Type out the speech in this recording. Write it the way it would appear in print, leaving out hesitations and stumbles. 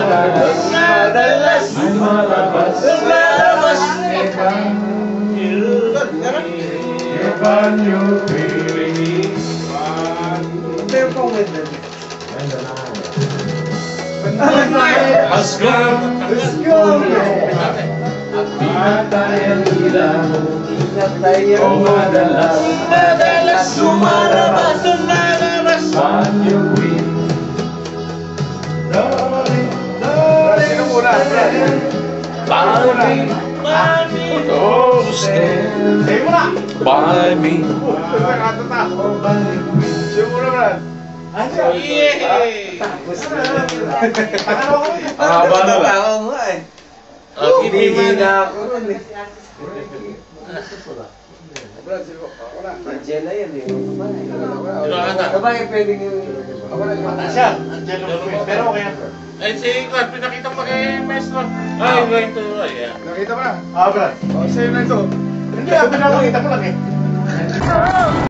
Madalas lumalabas Evanyo Pili. Pero kung wala. Asgam Matayan ilaw O madalas lumalabas Evanyo Pili. Sino muna? Oh, stand Sa'yo muna! by me. Sa'yo muna, Brad. Haba na lang. Oo nga eh. Hindi na ako nun eh. Brad, sino ako na? Angela yan eh. Sabay pwedeng yung... Ako na yung siya. Pero okay na. Ay, si Clark, pinakita pa kay Maestro. Ay, going to, ay, Nakita mo na? Brad. Sa'yo na ito. Hindi, pinakita ko lang eh.